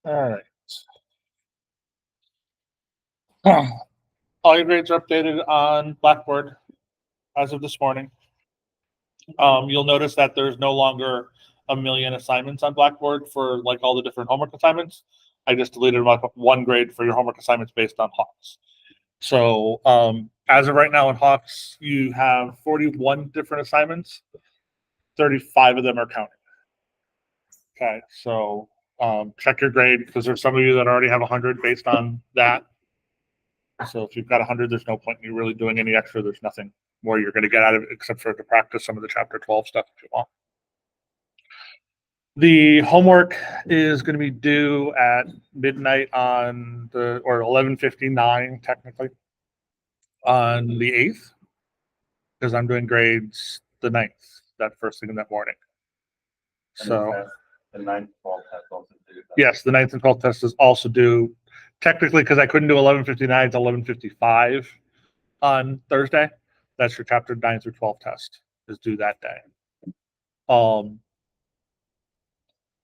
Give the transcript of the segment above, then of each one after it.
All right. All your grades are updated on Blackboard as of this morning. You'll notice that there's no longer a million assignments on Blackboard for like all the different homework assignments. I just deleted like one grade for your homework assignments based on Hawks. So as of right now in Hawks, you have 41 different assignments. 35 of them are counting. Okay, so check your grade because there's some of you that already have 100 based on that. So if you've got 100, there's no point in you really doing any extra. There's nothing more you're going to get out of it except for to practice some of the chapter 12 stuff if you want. The homework is going to be due at midnight on the, or 11:59 technically, on the 8th, because I'm doing grades the 9th, that first thing in that morning. So the 9th, 12th test also due. Yes, the 9th and 12th test is also due technically because I couldn't do 11:59 to 11:55 on Thursday. That's your chapter 9 through 12 test is due that day.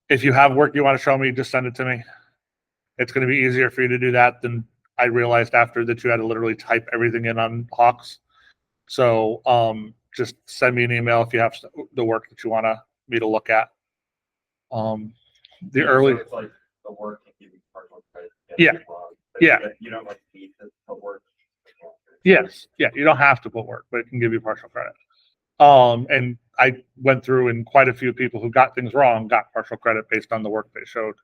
If you have work you want to show me, just send it to me. It's going to be easier for you to do that than I realized after that you had to literally type everything in on Hawks. So just send me an email if you have the work that you want me to look at. The early. So it's like the work can give you partial credit. Yeah. Yeah. You don't like need to work. Yes. Yeah. You don't have to put work, but it can give you partial credit. And I went through and quite a few people who got things wrong got partial credit based on the work they showed.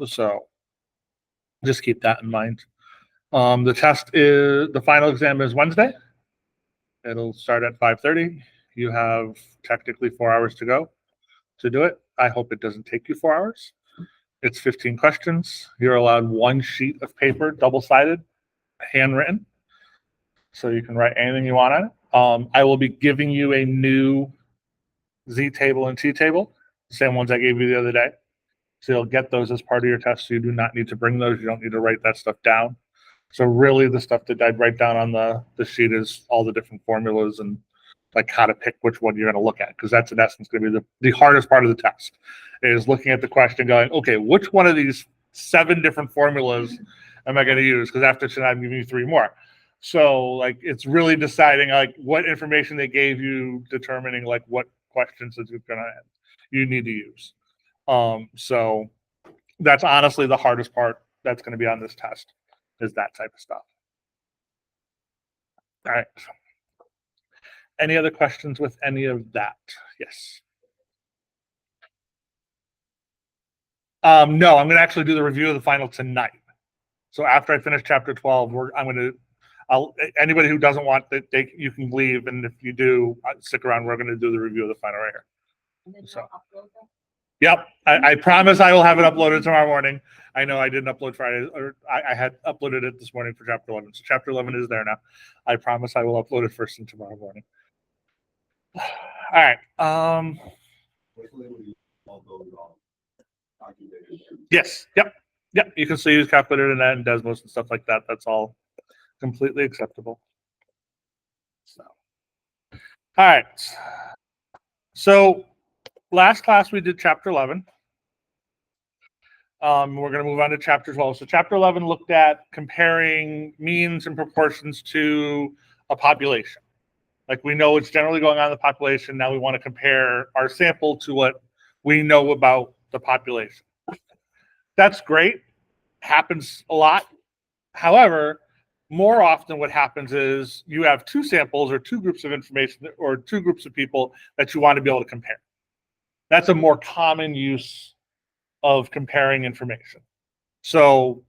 So just keep that in mind. The final exam is Wednesday. It'll start at 5:30. You have technically 4 hours to go to do it. I hope it doesn't take you 4 hours. It's 15 questions. You're allowed one sheet of paper, double-sided, handwritten. So you can write anything you want on it. I will be giving you a new Z table and T table, same ones I gave you the other day. So you'll get those as part of your test. So you do not need to bring those. You don't need to write that stuff down. So really the stuff that I'd write down on the sheet is all the different formulas and like how to pick which one you're going to look at, because that's in essence going to be the hardest part of the test is looking at the question going, okay, which one of these 7 different formulas am I going to use? Because after tonight I'm giving you 3 more. So like it's really deciding like what information they gave you, determining like what questions that you need to use. So that's honestly the hardest part that's going to be on this test is that type of stuff. All right. Any other questions with any of that? Yes. No, I'm going to actually do the review of the final tonight. So after I finish chapter 12, anybody who doesn't want that, you can leave, and if you do, stick around. We're going to do the review of the final right here. So, yep, I promise I will have it uploaded tomorrow morning. I know I didn't upload Friday, or I had uploaded it this morning for chapter 11. So chapter 11 is there now. I promise I will upload it first thing tomorrow morning. All right. Yes. Yep. You can still use calculator and that and Desmos and stuff like that. That's all completely acceptable. So, all right. So last class we did chapter 11. We're going to move on to chapter 12. So chapter 11 looked at comparing means and proportions to a population. Like we know what's generally going on in the population. Now we want to compare our sample to what we know about the population. That's great. Happens a lot. However, more often what happens is you have 2 samples or 2 groups of information or 2 groups of people that you want to be able to compare. That's a more common use of comparing information. So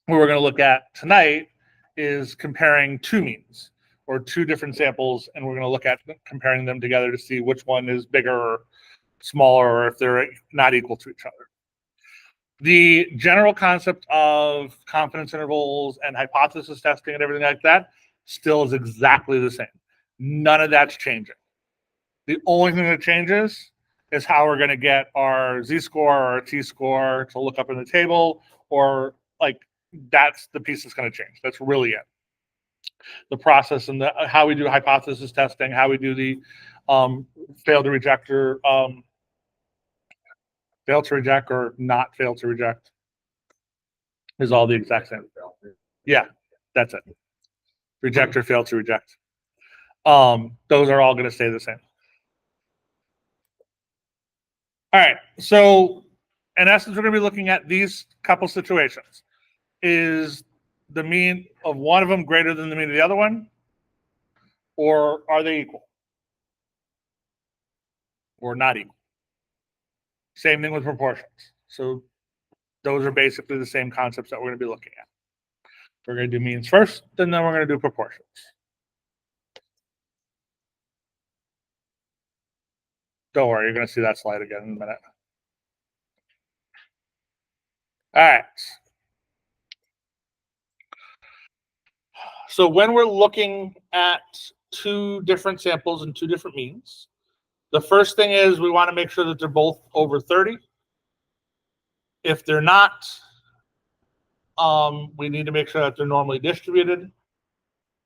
what we're going to look at tonight is comparing 2 means or 2 different samples, and we're going to look at comparing them together to see which one is bigger or smaller, or if they're not equal to each other. The general concept of confidence intervals and hypothesis testing and everything like that still is exactly the same. None of that's changing. The only thing that changes is how we're going to get our Z-score or our T-score to look up in the table, or like that's the piece that's going to change. That's really it. The process and how we do hypothesis testing, how we do the fail to reject or not fail to reject. is all the exact same. Yeah, that's it. Reject or fail to reject. Those are all going to stay the same. All right, so in essence, we're going to be looking at these couple situations. Is the mean of one of them greater than the mean of the other one? Or are they equal? Or not equal? Same thing with proportions. So those are basically the same concepts that we're going to be looking at. We're going to do means first, and then we're going to do proportions. Don't worry, you're going to see that slide again in a minute. All right. So when we're looking at two different samples and two different means, the first thing is we want to make sure that they're both over 30. If they're not, we need to make sure that they're normally distributed.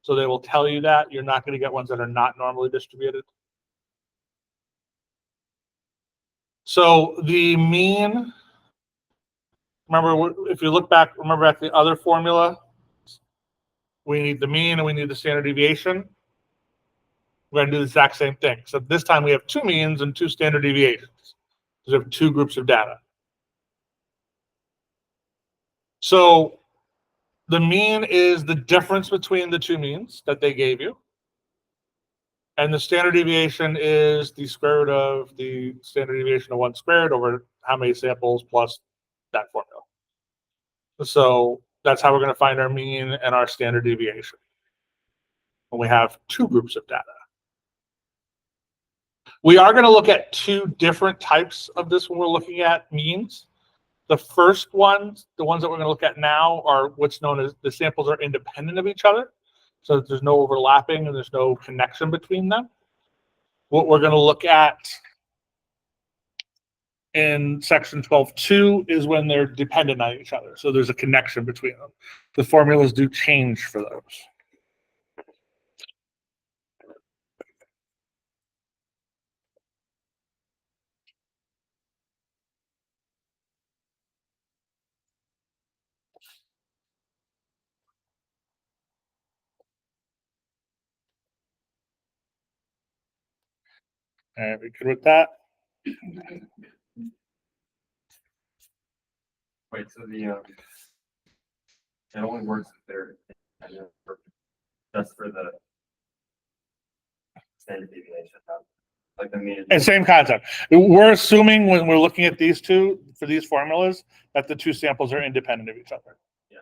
So they will tell you that. You're not going to get ones that are not normally distributed. So the mean, remember, if you look back, remember at the other formula, we need the mean and we need the standard deviation. We're going to do the exact same thing. So this time we have two means and two standard deviations. We have two groups of data. So the mean is the difference between the two means that they gave you. And the standard deviation is the square root of the standard deviation of 1 squared over how many samples plus that formula. So that's how we're going to find our mean and our standard deviation when we have two groups of data. We are going to look at two different types of this when we're looking at means. The first ones, the ones that we're going to look at now, are what's known as the samples are independent of each other. So there's no overlapping and there's no connection between them. What we're going to look at in section 12.2 is when they're dependent on each other. So there's a connection between them. The formulas do change for those. All right, we good with that? Wait, so the it only works if they're just for the standard deviation, like the mean. And same concept. We're assuming when we're looking at these two for these formulas that the two samples are independent of each other. Yeah.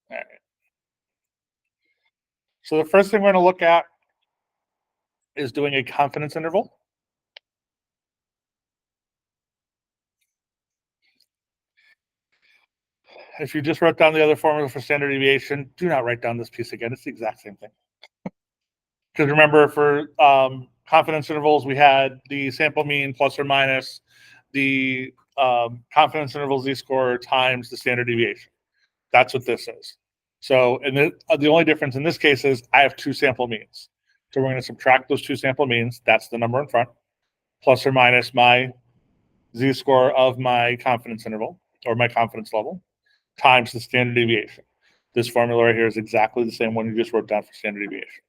All right. So the first thing we're going to look at is doing a confidence interval. If you just wrote down the other formula for standard deviation, do not write down this piece again. It's the exact same thing. Because remember, for confidence intervals, we had the sample mean plus or minus the confidence interval z-score times the standard deviation. That's what this is. So, and the only difference in this case is I have two sample means. So we're going to subtract those two sample means. That's the number in front, plus or minus my z-score of my confidence interval or my confidence level times the standard deviation. This formula right here is exactly the same one you just wrote down for standard deviation.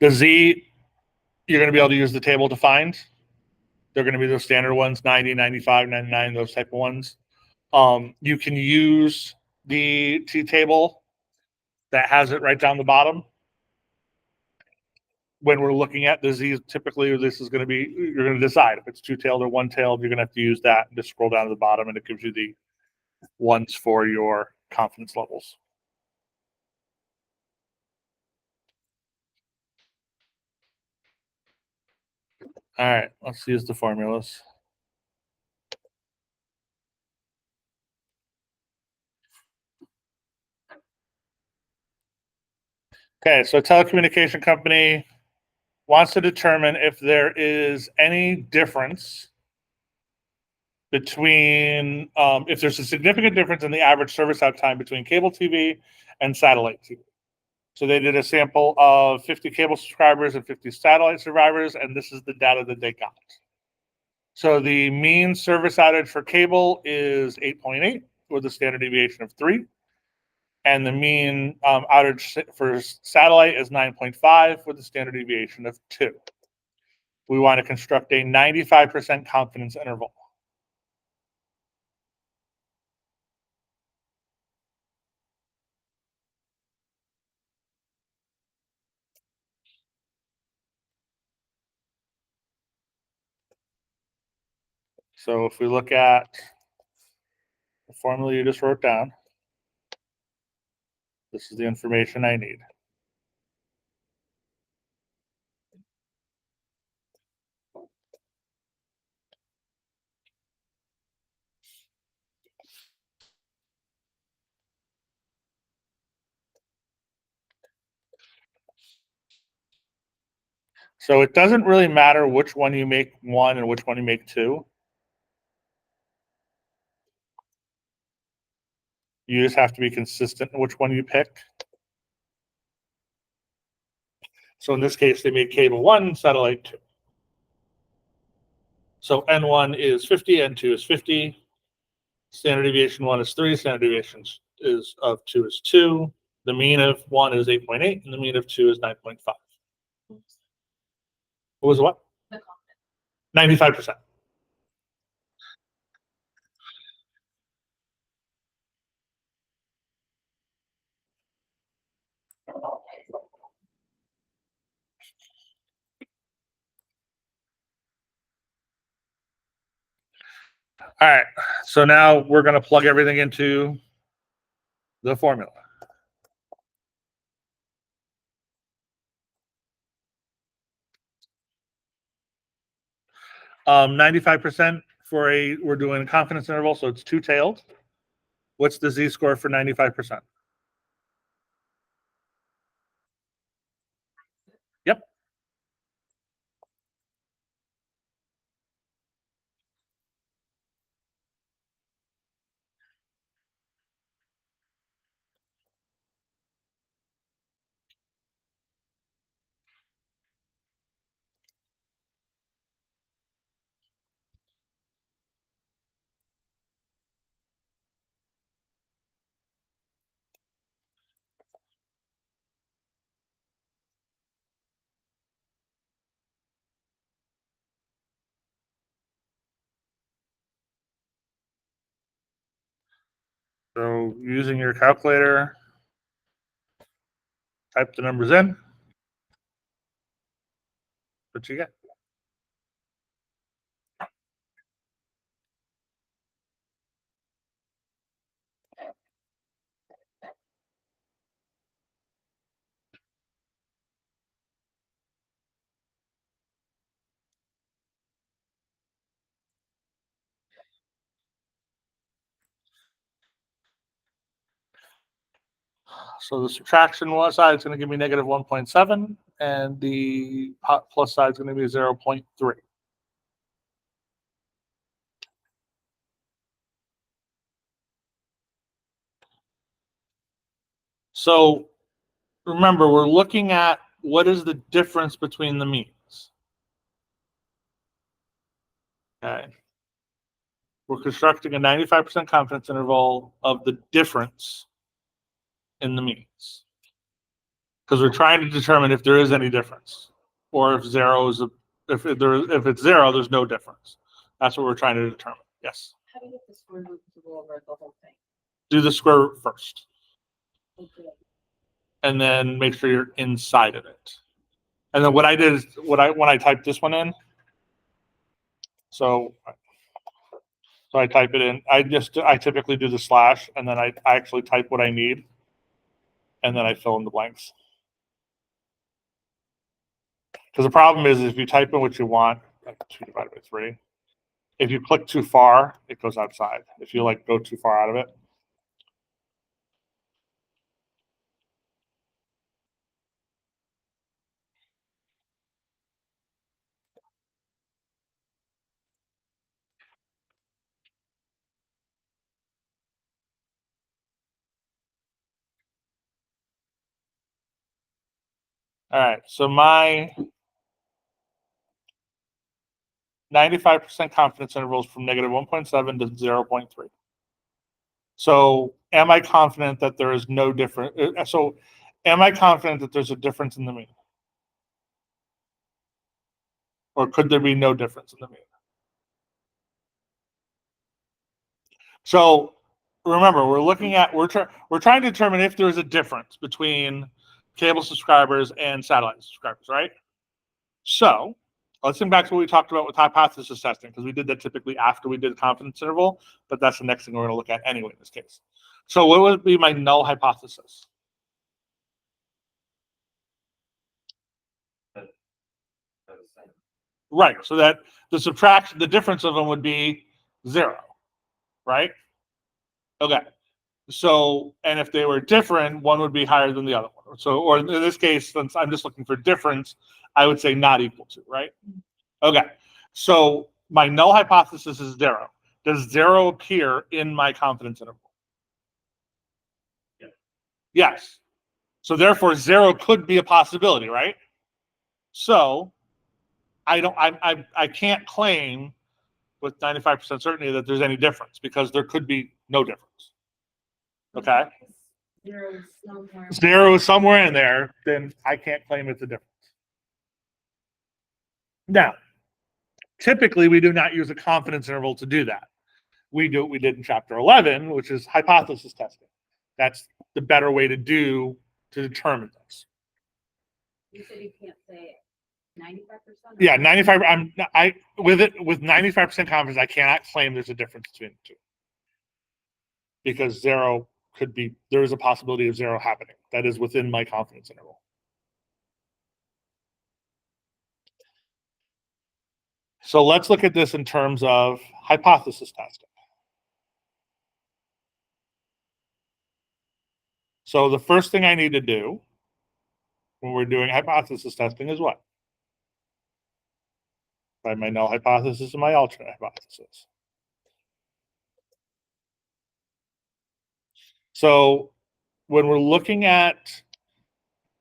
The Z, you're going to be able to use the table to find. They're going to be those standard ones, 90, 95, 99, those type of ones. You can use the T-table that has it right down the bottom. When we're looking at the Z, typically this is going to be, you're going to decide if it's two-tailed or one-tailed. You're going to have to use that and just scroll down to the bottom, and it gives you the ones for your confidence levels. All right, let's use the formulas. Okay, so a telecommunication company wants to determine if there is any difference between, if there's a significant difference in the average service out time between cable TV and satellite TV. So they did a sample of 50 cable subscribers and 50 satellite survivors, and this is the data that they got. So the mean service outage for cable is 8.8 with a standard deviation of 3. And the mean outage for satellite is 9.5 with a standard deviation of 2. We want to construct a 95% confidence interval. So if we look at the formula you just wrote down, this is the information I need. So it doesn't really matter which one you make 1 and which one you make 2. You just have to be consistent in which one you pick. So in this case, they made cable 1, satellite 2. So N1 is 50, N2 is 50. Standard deviation 1 is 3, standard deviation of 2 is 2. The mean of 1 is 8.8, and the mean of 2 is 9.5. What was what? 95%. All right, so now we're going to plug everything into the formula. 95% for we're doing a confidence interval, so it's two-tailed. What's the z-score for 95%? Yep. So using your calculator, type the numbers in. What you get? So the subtraction side is going to give me negative 1.7, and the plus side is going to be 0.3. So remember, we're looking at what is the difference between the means. Okay. We're constructing a 95% confidence interval of the difference in the means, because we're trying to determine if there is any difference, or if zero is if it's zero, there's no difference. That's what we're trying to determine. Yes. How do you get the square root to go over the whole thing? Do the square root first, Okay. and then make sure you're inside of it. And then what I did is when I typed this one in, so I type it in. I typically do the slash, and then I actually type what I need, and then I fill in the blanks. Because the problem is if you type in what you want like 2 divided by 3. If you click too far, it goes outside. If you like go too far out of it. All right, so my 95% confidence interval is from negative 1.7 to 0.3. So am I confident that there is no difference? So am I confident that there's a difference in the mean? Or could there be no difference in the mean? So remember, we're trying to determine if there's a difference between cable subscribers and satellite subscribers, right? So let's think back to what we talked about with hypothesis testing, because we did that typically after we did confidence interval, but that's the next thing we're going to look at anyway in this case. So what would be my null hypothesis? That's the same. Right, so that the difference of them would be 0, right? Okay. So, and if they were different, one would be higher than the other one. So, or in this case, since I'm just looking for difference, I would say not equal to, right? Okay. So my null hypothesis is 0. Does 0 appear in my confidence interval? Yeah. Yes. So therefore 0 could be a possibility, right? So I can't claim with 95% certainty that there's any difference, because there could be no difference. Okay. 0 is somewhere. 0 is somewhere in there, then I can't claim it's a difference. Now, typically we do not use a confidence interval to do that. We do what we did in chapter 11, which is hypothesis testing. That's the better way to determine this. You said you can't say 95%? Yeah, 95. With 95% confidence, I cannot claim there's a difference between the two, because 0 there is a possibility of 0 happening. That is within my confidence interval. So let's look at this in terms of hypothesis testing. So the first thing I need to do when we're doing hypothesis testing is what? Find my null hypothesis and my alternate hypothesis. So when we're looking at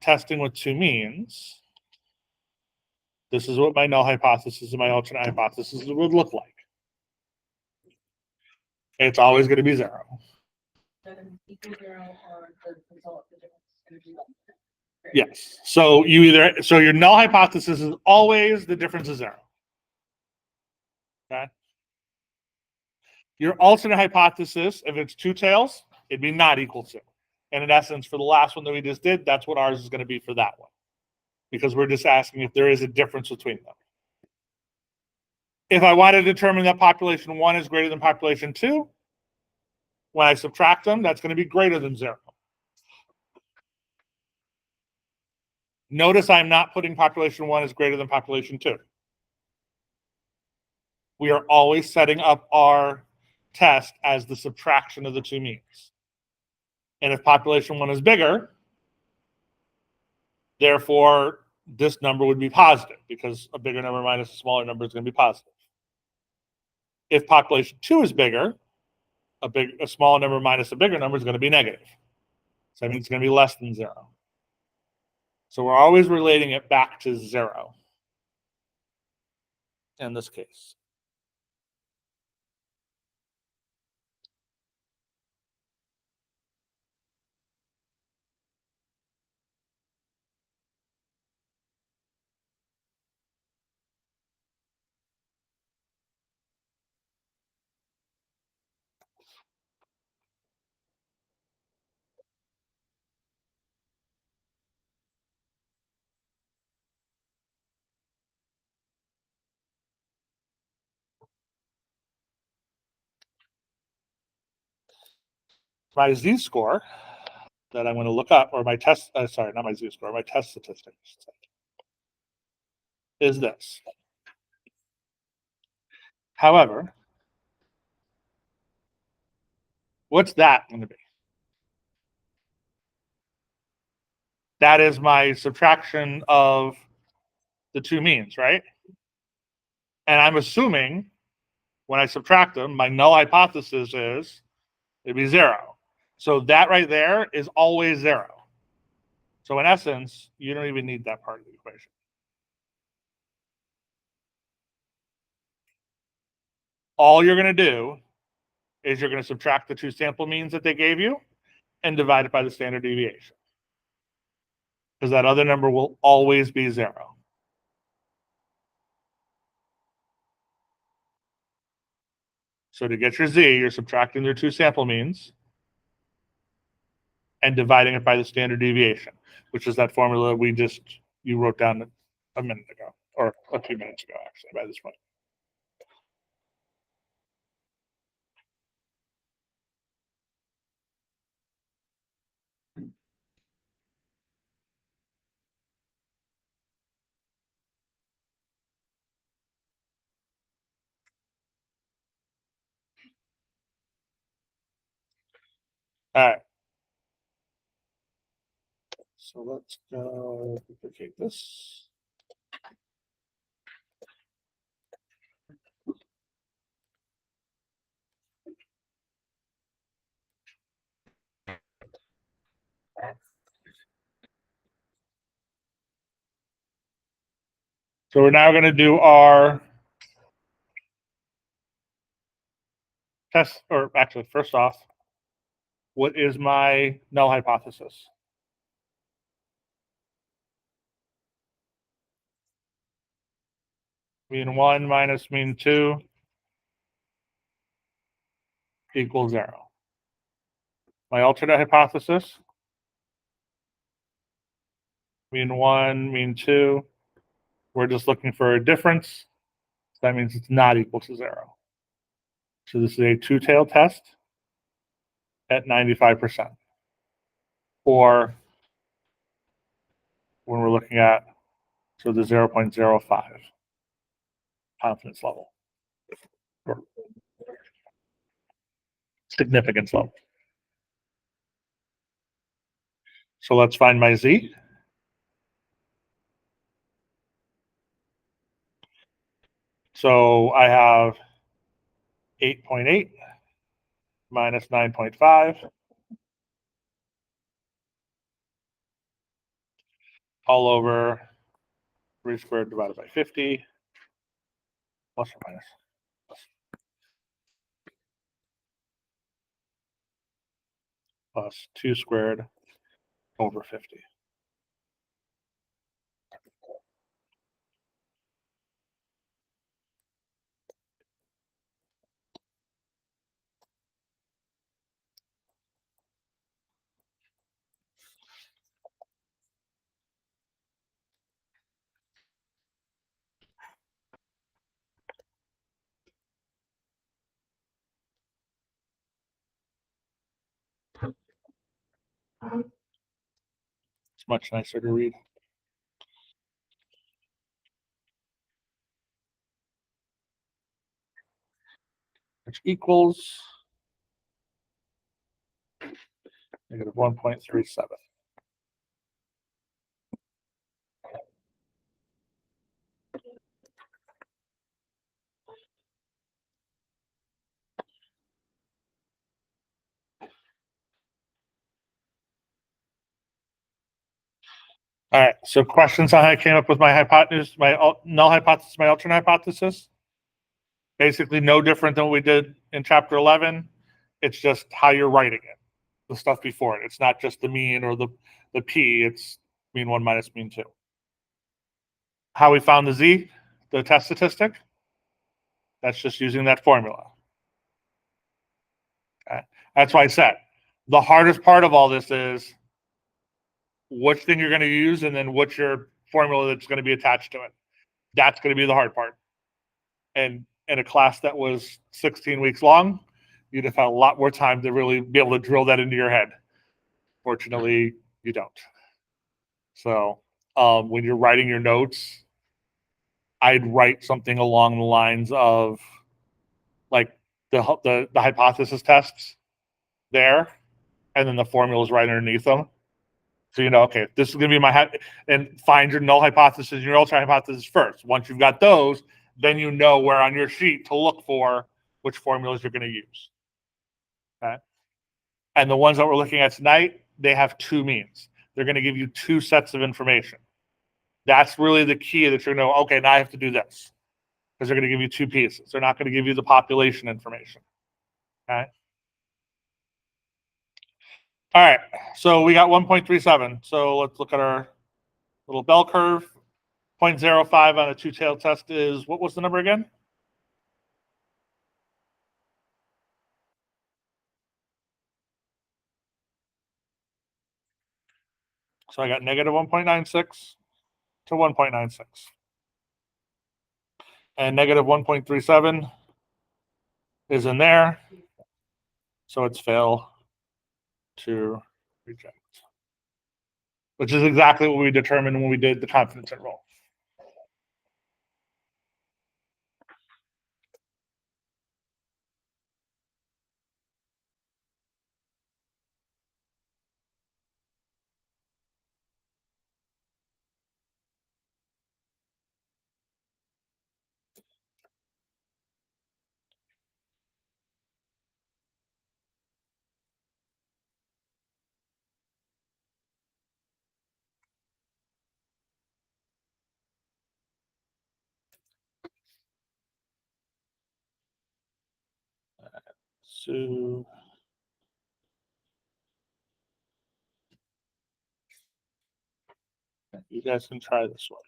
testing with two means, this is what my null hypothesis and my alternate hypothesis would look like. It's always going to be 0. Equal 0 or the result, the difference is going to be 1. Yes. So your null hypothesis is always the difference is 0. Okay. Your alternate hypothesis, if it's 2 tails, it'd be not equal to. And in essence, for the last one that we just did, that's what ours is going to be for that one, because we're just asking if there is a difference between them. If I want to determine that population 1 is greater than population 2, when I subtract them, that's going to be greater than 0. Notice I'm not putting population 1 is greater than population 2. We are always setting up our test as the subtraction of the two means. And if population 1 is bigger, therefore this number would be positive, because a bigger number minus a smaller number is going to be positive. If population 2 is bigger, a smaller number minus a bigger number is going to be negative. So that means it's going to be less than 0. So we're always relating it back to 0 in this case. My z-score that I'm going to look up, or my test, not my z-score, my test statistic, is this. However, what's that going to be? That is my subtraction of the two means, right? And I'm assuming when I subtract them, my null hypothesis is it'd be 0. So that right there is always 0. So in essence, you don't even need that part of the equation. All you're going to do is you're going to subtract the two sample means that they gave you and divide it by the standard deviation. Because that other number will always be 0. So to get your z, you're subtracting their two sample means and dividing it by the standard deviation, which is that formula you wrote down a minute ago, or a few minutes ago, actually, by this point. All right. So let's go duplicate this. So we're now going to do our test, or actually, first off, what is my null hypothesis? Mean 1 minus mean 2 equals 0. My alternate hypothesis, mean 1, mean 2, we're just looking for a difference. That means it's not equal to 0. So this is a two-tailed test at 95%. Or when we're looking at, so the 0.05 confidence level, or significance level. So let's find my z. So I have 8.8 minus 9.5 all over 3 squared divided by 50, plus or minus. Plus 2 squared over 50. It's much nicer to read. Which equals negative 1.37. All right, so questions on how I came up with my hypothesis, my null hypothesis, my alternate hypothesis? Basically no different than what we did in chapter 11. It's just how you're writing it, the stuff before it. It's not just the mean or the p, it's mean 1 minus mean 2. How we found the z, the test statistic? That's just using that formula. Okay. That's why I said the hardest part of all this is which thing you're going to use and then what's your formula that's going to be attached to it. That's going to be the hard part. And in a class that was 16 weeks long, you'd have had a lot more time to really be able to drill that into your head. Fortunately, you don't. So when you're writing your notes, I'd write something along the lines of like the hypothesis tests there, and then the formula is right underneath them. So you know, okay, this is going to be my and find your null hypothesis and your alternate hypothesis first. Once you've got those, then you know where on your sheet to look for which formulas you're going to use. Okay. And the ones that we're looking at tonight, they have two means. They're going to give you two sets of information. That's really the key that you're going to know, okay, now I have to do this. Because they're going to give you two pieces. They're not going to give you the population information. Okay. All right. So we got 1.37. So let's look at our little bell curve. 0.05 on a two-tailed test is, what was the number again? So I got negative 1.96 to 1.96. And negative 1.37 is in there. So it's fail to reject, which is exactly what we determined when we did the confidence interval. So you guys can try this one.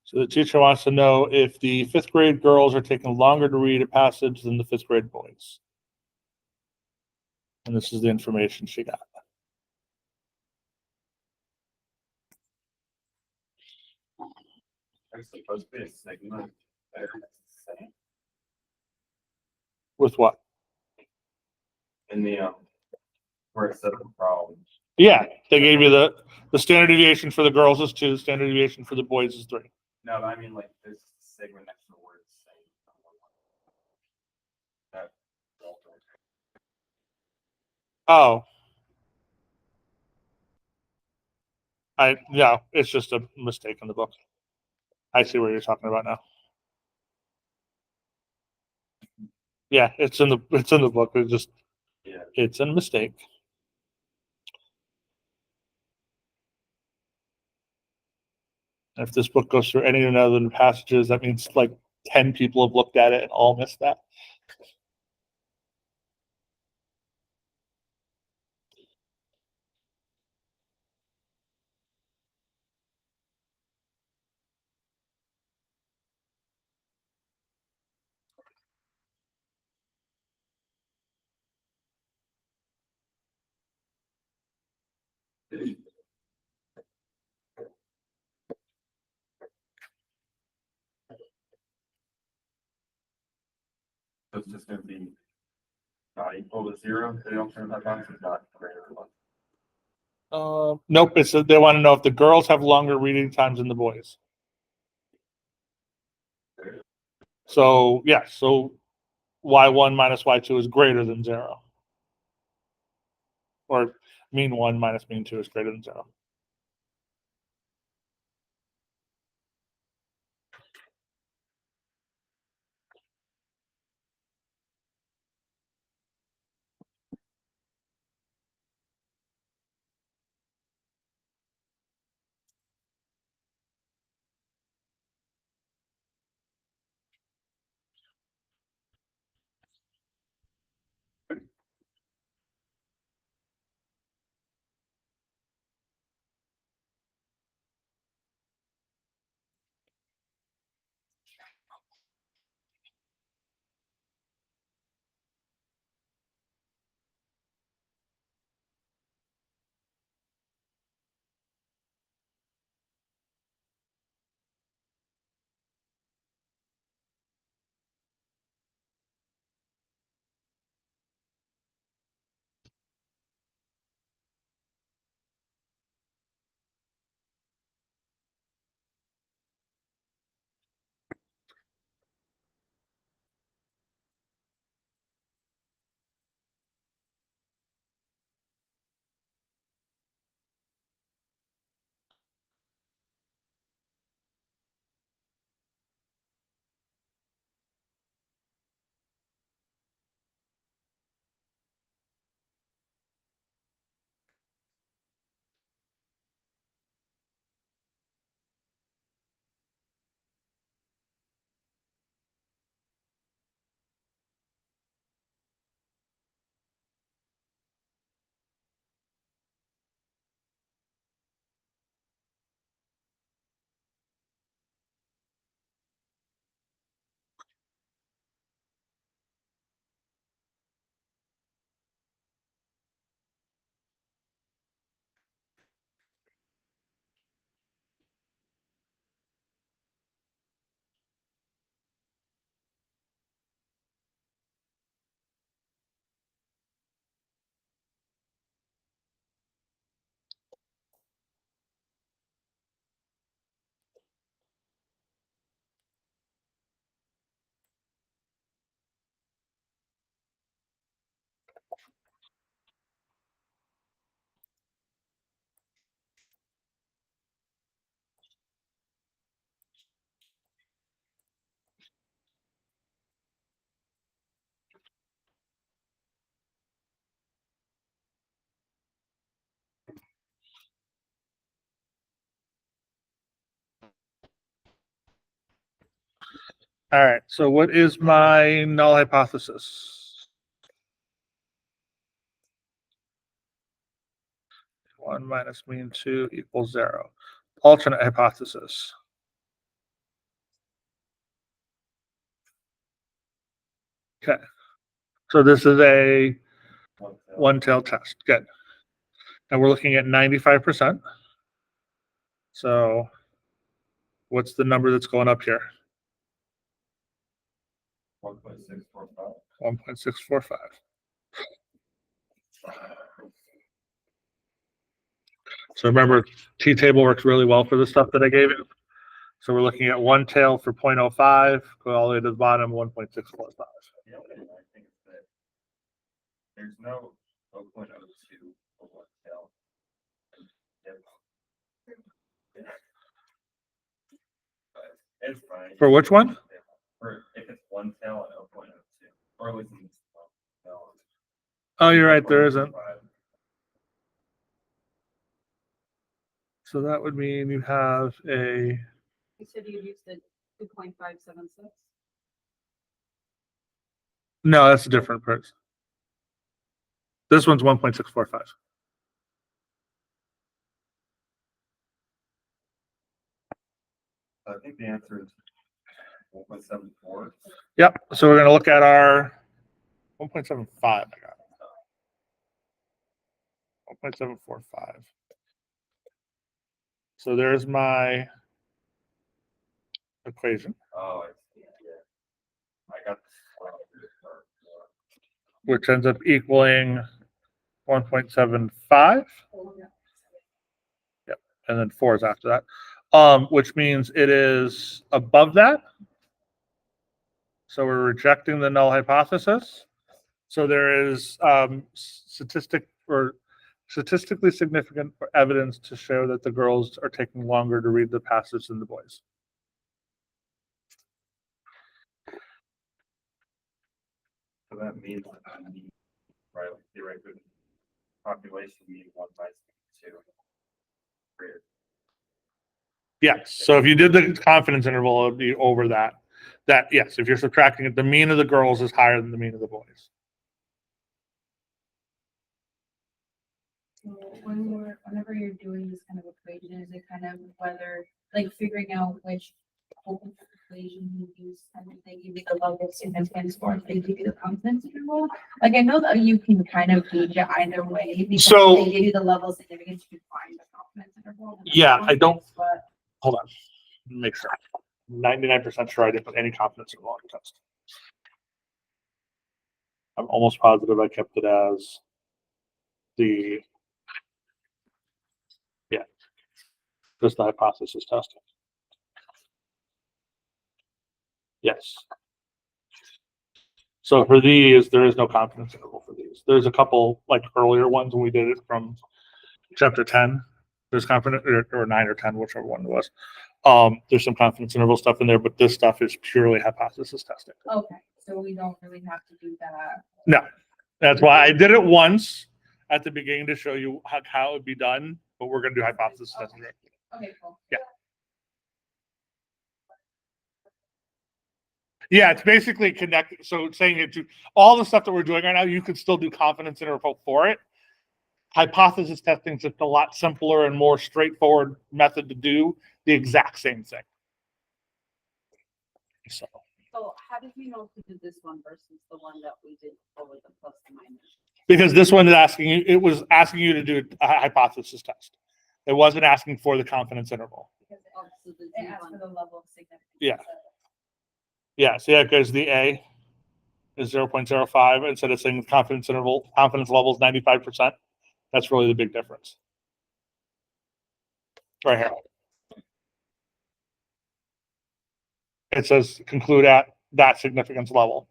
So the teacher wants to know if the fifth grade girls are taking longer to read a passage than the fifth grade boys. And this is the information she got. There's supposed to be a segment there With what? in the where it said the problems. Yeah, they gave you the standard deviation for the girls is 2, standard deviation for the boys is 3. No, but I mean like there's a segment next to the word same. That Oh. No, it's just a mistake in the book. I see what you're talking about now. Yeah, it's in the book. It's a mistake. If this book goes through any other passages, that means like 10 people have looked at it and all missed that. So it's just going to be not equal to 0. The alternate hypothesis is not greater than 1. Nope. They want to know if the girls have longer reading times than the boys. So yeah, so y1 minus y2 is greater than 0, or mean 1 minus mean 2 is greater than 0. All right, so what is my null hypothesis? 1 minus mean 2 equals 0. Alternate hypothesis. Okay, so this is a one-tailed test. Good. And we're looking at 95%. So what's the number that's going up here? 1.645. 1.645. So remember, T-table works really well for the stuff that I gave you. So we're looking at one tail for 0.05, go all the way to the bottom, 1.645. Yeah, and I think that there's no 0.02 for one tail. But it's fine. For which one? For if it's one tail and 0.02, or at least in this tail. Oh, you're right, there isn't. So that would mean you have a, You said you used the 2.576. no, that's a different person. This one's 1.645. I think the answer is 1.74. Yep, so we're gonna look at our 1.75, I got it. 1.745. So there's my equation, Oh, I see. Yeah. I got this. which ends up equaling 1.75. Yep, and then 4 is after that, which means it is above that. So we're rejecting the null hypothesis. So there is statistically significant evidence to show that the girls are taking longer to read the passage than the boys. So that means that right, theoretically, population mean 1/2. Greater. Yes. So if you did the confidence interval, it would be over that. That, yes, if you're subtracting it, the mean of the girls is higher than the mean of the boys. So whenever you're doing this kind of equation, is it kind of whether, like figuring out which open equation you use, and if they give you the level of significance or if they give you the confidence interval? Like I know that you can kind of gauge it either way. Because So- if they give you the level of significance, you can find the confidence interval. and Yeah, that's I don't- But Hold on. Make sure. 99% sure I didn't put any confidence interval on the test. I'm almost positive I kept it as the, yeah, just the hypothesis testing. Yes. So for these, there is no confidence interval for these. There's a couple like earlier ones when we did it from chapter 10. There's confidence or 9 or 10, whichever one it was. There's some confidence interval stuff in there, but this stuff is purely hypothesis testing. okay, so we don't really have to do that. No, that's why I did it once at the beginning to show you how it would be done, but we're going to do hypothesis testing. Okay, cool. Yeah, it's basically connected. So it's saying it to all the stuff that we're doing right now, you could still do confidence interval for it. Hypothesis testing is just a lot simpler and more straightforward method to do the exact same thing. So So how did you know to do this one versus the one that we did over the plus and minus? because this one is asking you, it was asking you to do a hypothesis test. It wasn't asking for the confidence interval. Because Oh, so the they Z ask for one. the level of significance. Yeah. Yeah, so yeah, because the A is 0.05 instead of saying confidence interval, confidence level is 95%. That's really the big difference. Right here. It says conclude at that significance level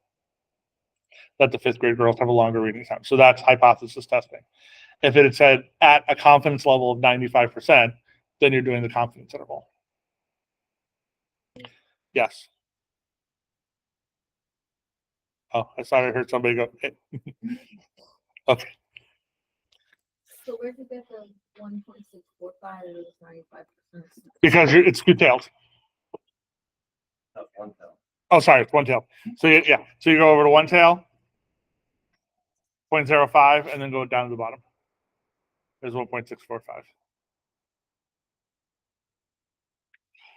that the 5th grade girls have a longer reading time. So that's hypothesis testing. If it had said at a confidence level of 95%, then you're doing the confidence interval. Yes. Oh, I thought I heard somebody go. Okay. So where did you get the 1.645 or 95%? Because it's two tails. That's one tail. Oh, sorry, it's one tail. So yeah, so you go over to one tail, 0.05, and then go down to the bottom. There's 1.645.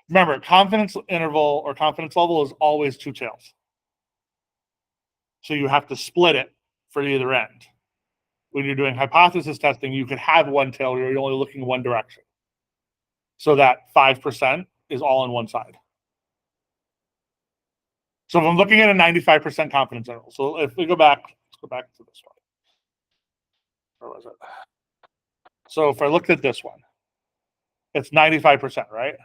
Remember, confidence interval or confidence level is always two tails. So you have to split it for either end. When you're doing hypothesis testing, you could have one tail where you're only looking in one direction. So that 5% is all on one side. So if I'm looking at a 95% confidence interval, so if we go back, let's go back to this one. Where was it? So if I looked at this one, it's 95%, right?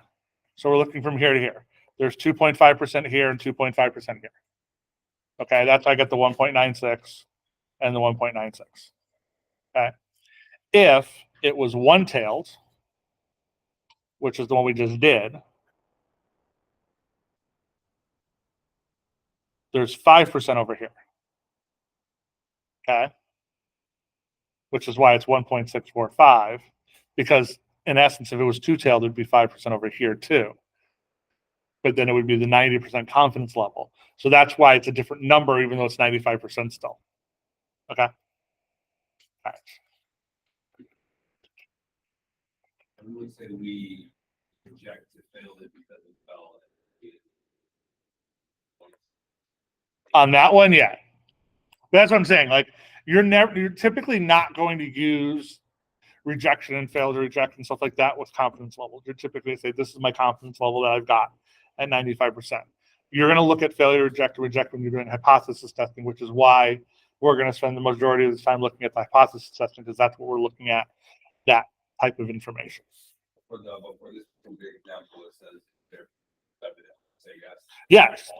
So we're looking from here to here. There's 2.5% here and 2.5% here. Okay, that's how I get the 1.96 and the 1.96. Okay. If it was one-tailed, which is the one we just did, there's 5% over here. Okay. Which is why it's 1.645, because in essence, if it was two-tailed, it'd be 5% over here too. But then it would be the 90% confidence level. So that's why it's a different number, even though it's 95% still. Okay. All right. I would say we reject it, failed it because it fell. On that one, yeah. That's what I'm saying. Like you're typically not going to use rejection and fail to reject and stuff like that with confidence levels. You're typically say, this is my confidence level that I've got at 95%. You're going to look at failure, reject, or reject when you're doing hypothesis testing, which is why we're going to spend the majority of the time looking at the hypothesis testing, because that's what we're looking at, that type of information. For this example, it says they're say yes. Yes,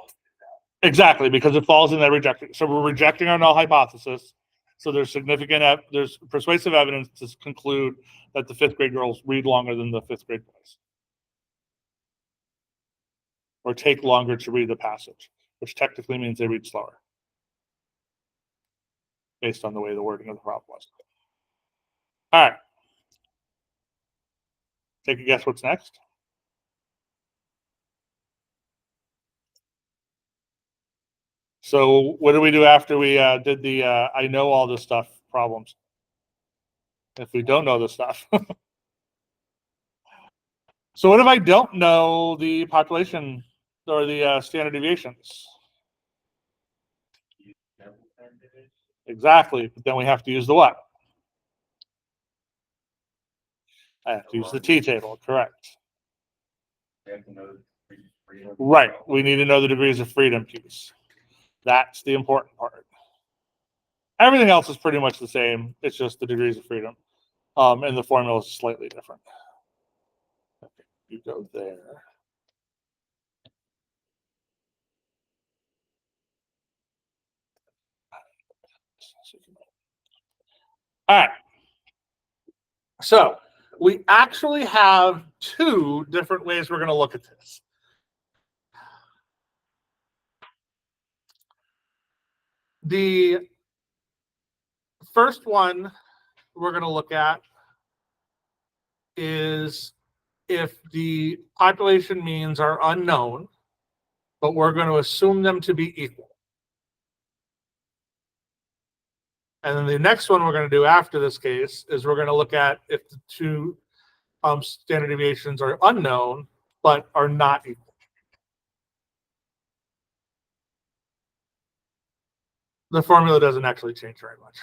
exactly, because it falls in that rejection. So we're rejecting our null hypothesis. So there's there's persuasive evidence to conclude that the fifth grade girls read longer than the fifth grade boys, or take longer to read the passage, which technically means they read slower, based on the way the wording of the problem was. All right. Take a guess what's next. So what do we do after we did the I know all this stuff problems? If we don't know this stuff. So what if I don't know the population or the standard deviations? Exactly, but then we have to use the what? I have to use the t-table, correct. We have to know the degrees of freedom. Right, we need to know the degrees of freedom piece. That's the important part. Everything else is pretty much the same. It's just the degrees of freedom. And the formula is slightly different. Okay, you go there. All right. So we actually have two different ways we're going to look at this. The first one we're going to look at is if the population means are unknown, but we're going to assume them to be equal. And then the next one we're going to do after this case is we're going to look at if the two standard deviations are unknown, but are not equal. The formula doesn't actually change very much.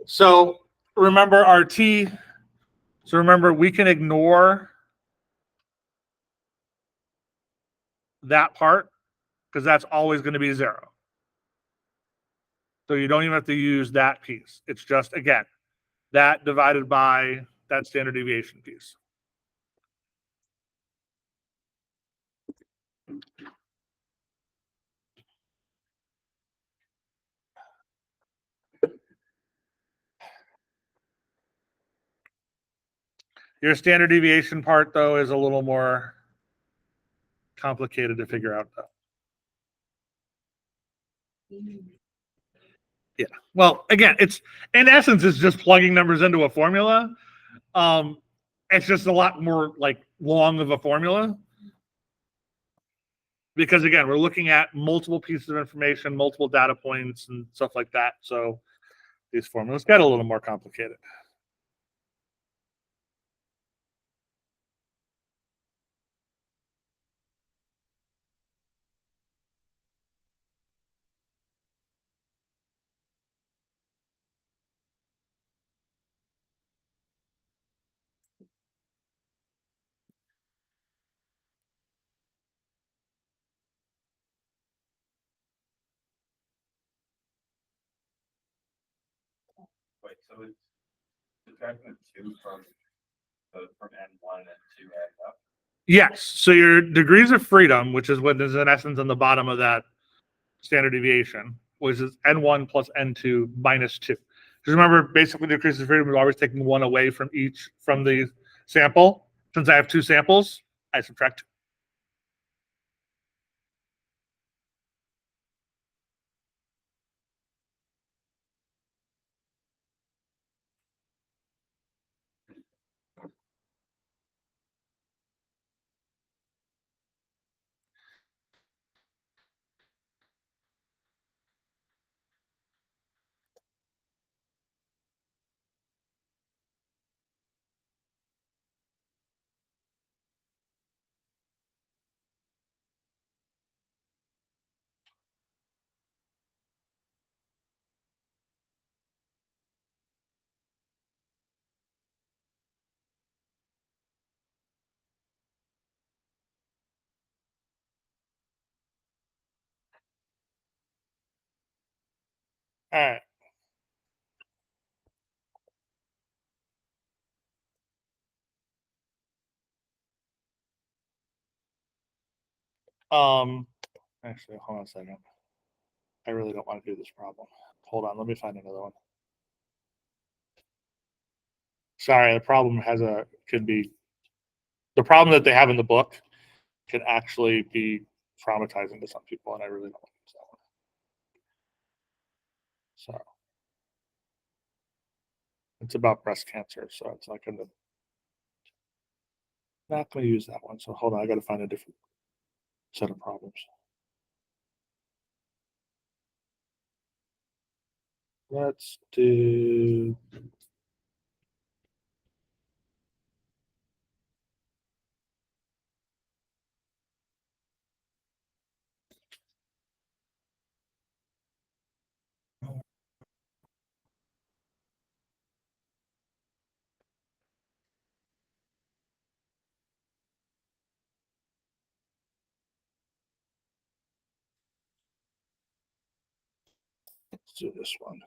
So remember our t. So remember, we can ignore that part because that's always going to be 0. So you don't even have to use that piece. It's just, again, that divided by that standard deviation piece. Your standard deviation part, though, is a little more complicated to figure out, though. Yeah. Well, again, it's in essence, it's just plugging numbers into a formula. It's just a lot more like long of a formula. because again, we're looking at multiple pieces of information, multiple data points and stuff like that. So these formulas get a little more complicated. Wait, so it's subtracting the 2 from N1 and N2 add up? Yes. So your degrees of freedom, which is what is in essence on the bottom of that standard deviation, which is N1 plus N2 minus 2. Just remember, basically, the degrees of freedom is always taking 1 away from the sample. Since I have 2 samples, I subtract 2. All right. Actually, hold on a second. I really don't want to do this problem. Hold on, let me find another one. Sorry, the problem the problem that they have in the book can actually be traumatizing to some people, and I really don't want to use that one. So it's about breast cancer, so it's not gonna use that one. So hold on, I gotta find a different set of problems. Let's do this one.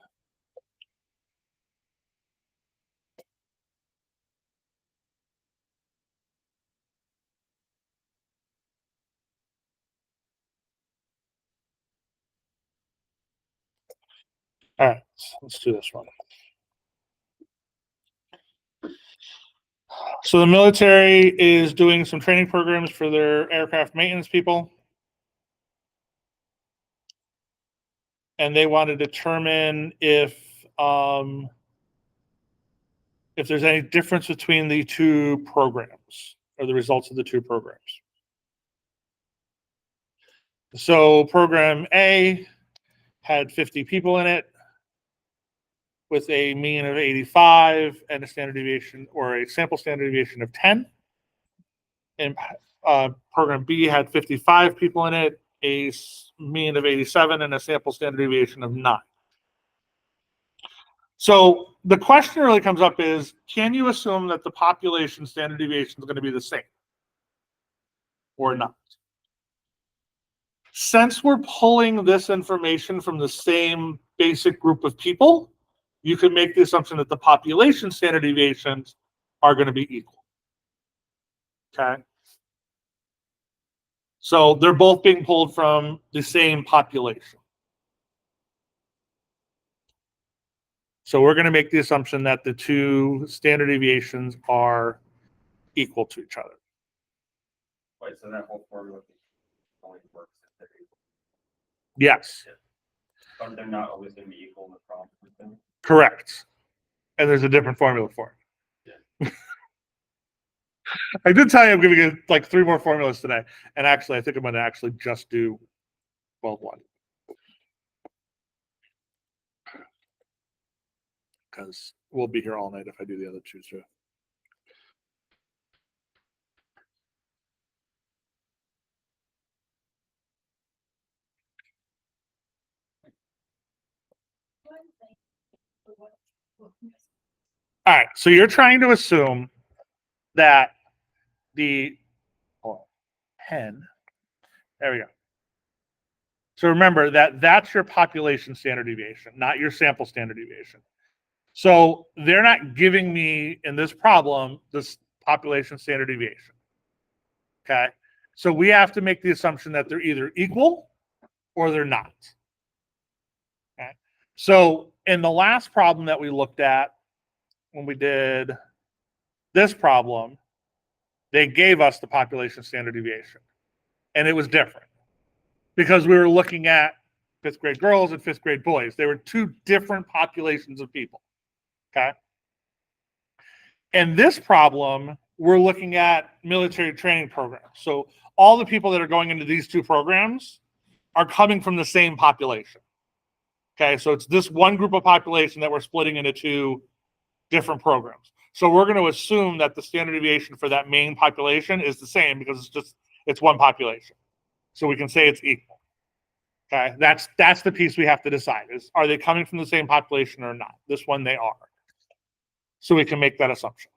All right, let's do this one. So the military is doing some training programs for their aircraft maintenance people. And they want to determine if there's any difference between the 2 programs or the results of the 2 programs. So program A had 50 people in it with a mean of 85 and a standard deviation or a sample standard deviation of 10. And program B had 55 people in it, a mean of 87 and a sample standard deviation of 9. So the question really comes up is, can you assume that the population standard deviation is going to be the same or not? Since we're pulling this information from the same basic group of people, you can make the assumption that the population standard deviations are going to be equal. Okay. So they're both being pulled from the same population. So we're going to make the assumption that the 2 standard deviations are equal to each other. Wait, so that whole formula only works if they're equal. Yes, But they're not always going to be equal in the problem with them. correct. And there's a different formula for it. I did tell you I'm giving you like 3 more formulas today. And actually, I think I'm going to actually just do 12-1. Because we'll be here all night if I do the other 2 too. All right, so you're trying to assume that the pen, there we go. So remember that that's your population standard deviation, not your sample standard deviation. So they're not giving me in this problem this population standard deviation. Okay, so we have to make the assumption that they're either equal or they're not. Okay, so in the last problem that we looked at, when we did this problem, they gave us the population standard deviation. And it was different because we were looking at 5th grade girls and 5th grade boys. They were 2 different populations of people. Okay. In this problem, we're looking at military training programs. So all the people that are going into these 2 programs are coming from the same population. Okay. So it's this one group of population that we're splitting into 2 different programs. So we're going to assume that the standard deviation for that main population is the same because it's one population. So we can say it's equal. Okay, that's the piece we have to decide is, are they coming from the same population or not? This one they are. So we can make that assumption.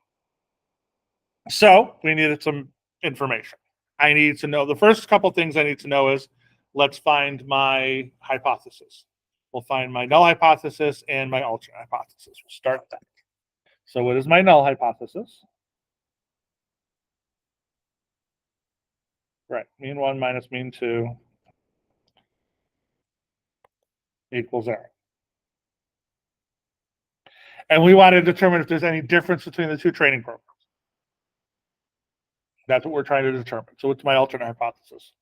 So we needed some information. I need to know, the first couple things I need to know is, let's find my hypothesis. We'll find my null hypothesis and my alternate hypothesis. We'll start that. So what is my null hypothesis? Right, mean 1 minus mean 2 equals 0. And we want to determine if there's any difference between the 2 training programs. That's what we're trying to determine. So what's my alternate hypothesis?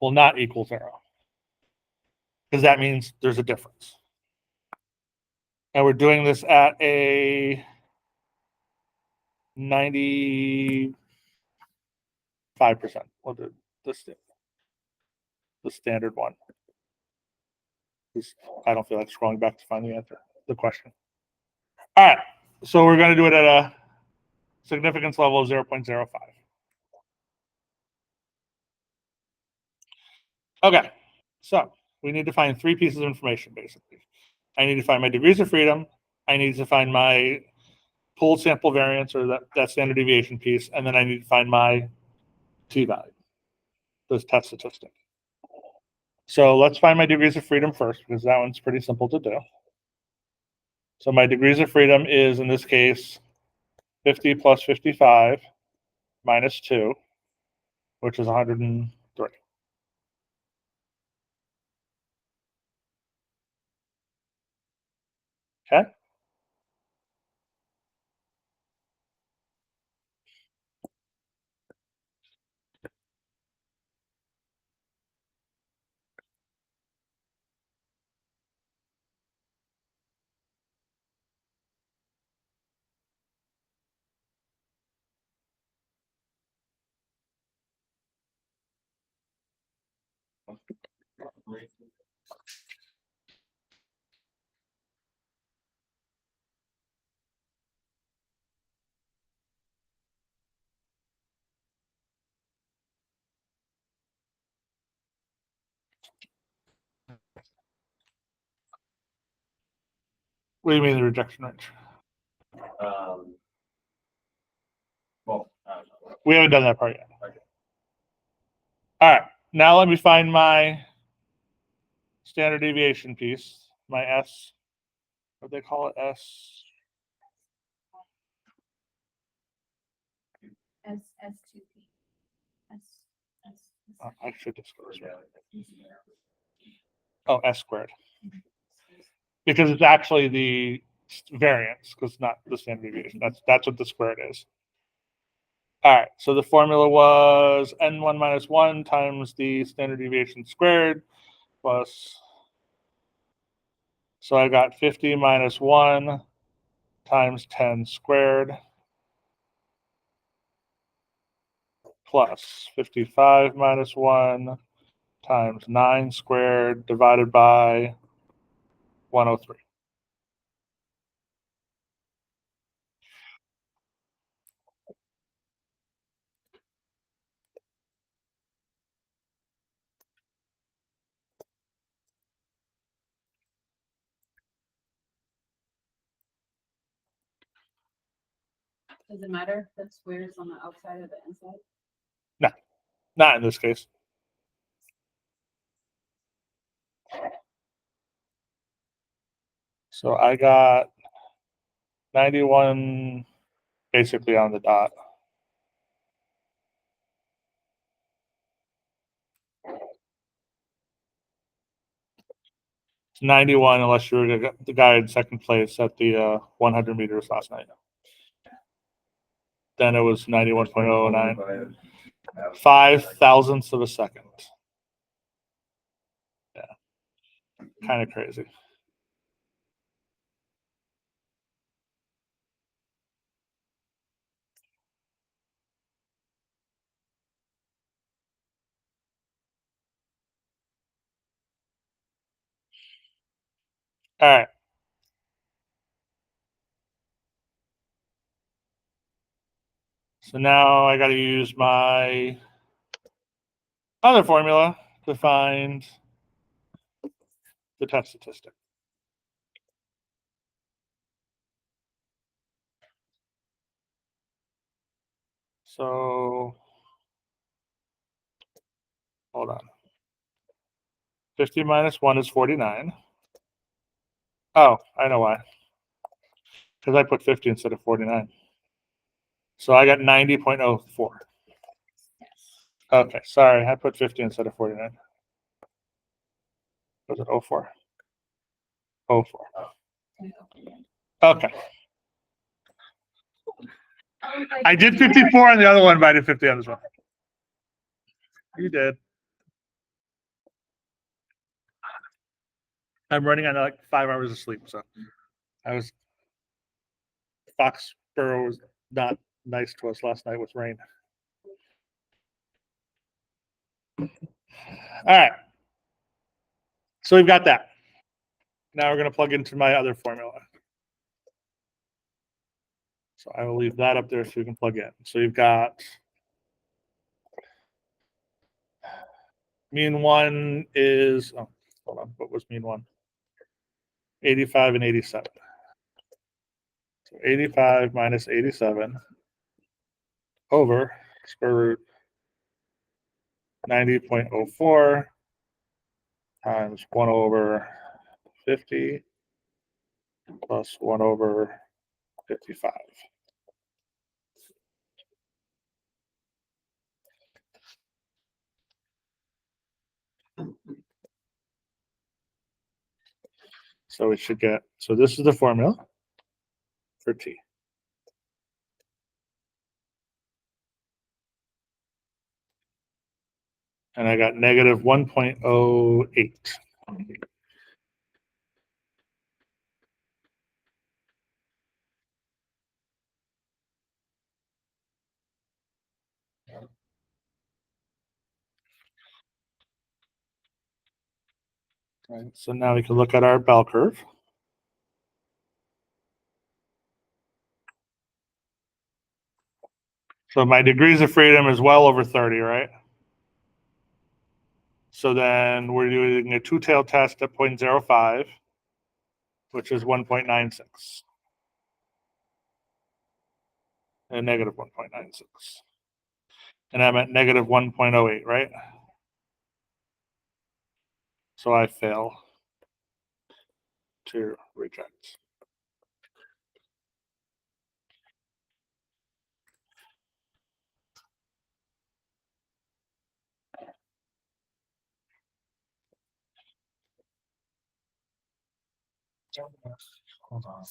Will not equal 0. Because that means there's a difference. And we're doing this at a 95%. We'll do the standard one. I don't feel like scrolling back to find the answer, the question. All right, so we're going to do it at a significance level of 0.05. Okay, so we need to find 3 pieces of information, basically. I need to find my degrees of freedom. I need to find my pooled sample variance, or that standard deviation piece, and then I need to find my t-value, this test statistic. So let's find my degrees of freedom first, because that one's pretty simple to do. So my degrees of freedom is, in this case, 50 plus 55 minus 2, which is 103. Okay. What do you mean the rejection range? We haven't done that part yet. Okay. All right, now let me find my standard deviation piece, my S, what do they call it, S? S2P. I should just go this way. Oh, S squared. Because it's actually the variance, because it's not the standard deviation. That's what the squared is. All right, so the formula was n1 minus 1 times the standard deviation squared plus, so I got 50 minus 1 times 10 squared plus 55 minus 1 times 9 squared divided by 103. Does it matter if the square is on the outside or the inside? Not in this case. So I got 91 basically on the dot. It's 91 unless you were the guy in second place at the 100 meters last night. Then it was 91.09. 5 thousandths of a second. Yeah. Kind of crazy. All right. So now I got to use my other formula to find the test statistic. So hold on. 50 minus 1 is 49. Oh, I know why. Because I put 50 instead of 49. So I got 90.04. Okay, sorry. I put 50 instead of 49. Was it 04? 04. Okay. I did 54 on the other one, but I did 50 on this one. You did. I'm running on like 5 hours of sleep, so Foxborough was not nice to us last night with rain. All right. So we've got that. Now we're going to plug into my other formula. So I will leave that up there so you can plug in. So you've got mean 1 is, oh, hold on, what was mean 1? 85 and 87. So 85 minus 87 over square root 90.04 times 1 over 50 plus 1 over 55. So we should get, so this is the formula for T. And I got negative 1.08. Right, so now we can look at our bell curve. So my degrees of freedom is well over 30, right? So then we're doing a two-tailed test at 0.05, which is 1.96. And negative 1.96. And I'm at negative 1.08, right? So I fail to reject. Hold on.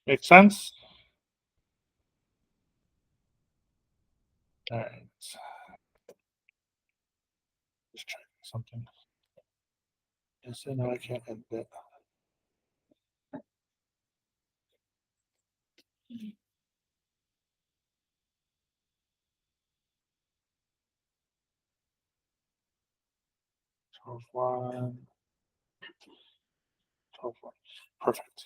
Makes sense? All right. Just check something. Yes, I know I can't edit it. Twelve one. 12 one. Perfect.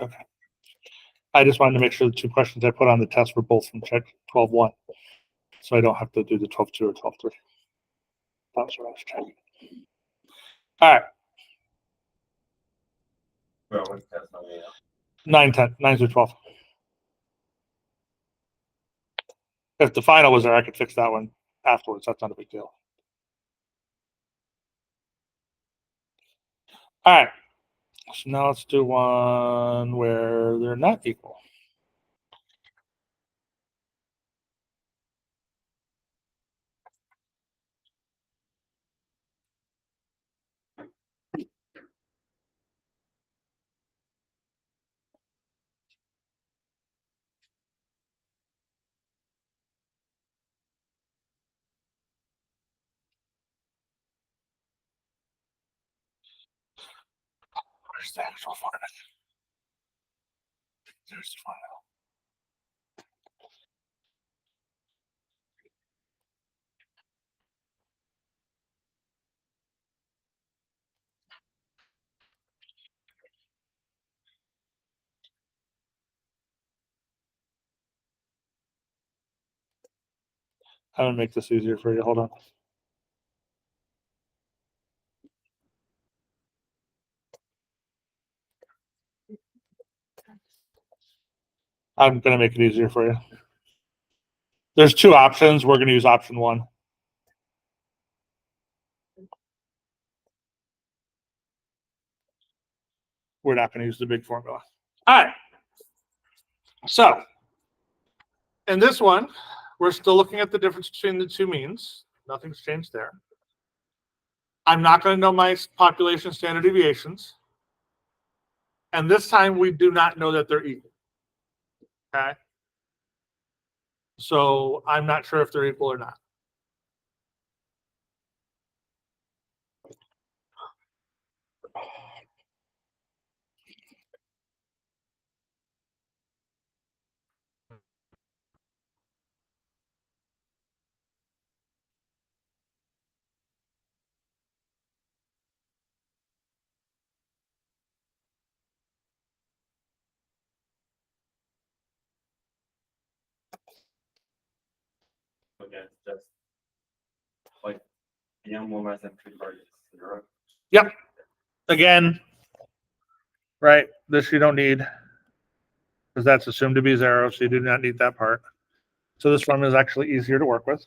Okay. I just wanted to make sure the two questions I put on the test were both from check 12-1. So I don't have to do the 12-2 or 12-3. That was what I was checking. All right. Well, what's the test on the, 9, 10, 9 through 12. If the final was there, I could fix that one afterwards. That's not a big deal. All right. So now let's do one where they're not equal. Where's the actual final? There's the final. I'm going to make this easier for you. Hold on. I'm going to make it easier for you. There's two options. We're going to use option 1. We're not going to use the big formula. All right. So in this one, we're still looking at the difference between the two means. Nothing's changed there. I'm not going to know my population standard deviations. And this time we do not know that they're equal. Okay. So I'm not sure if they're equal or not. again, just like m one less than 3 is 0. Yep. Again, right? This you don't need because that's assumed to be 0. So you do not need that part. So this one is actually easier to work with.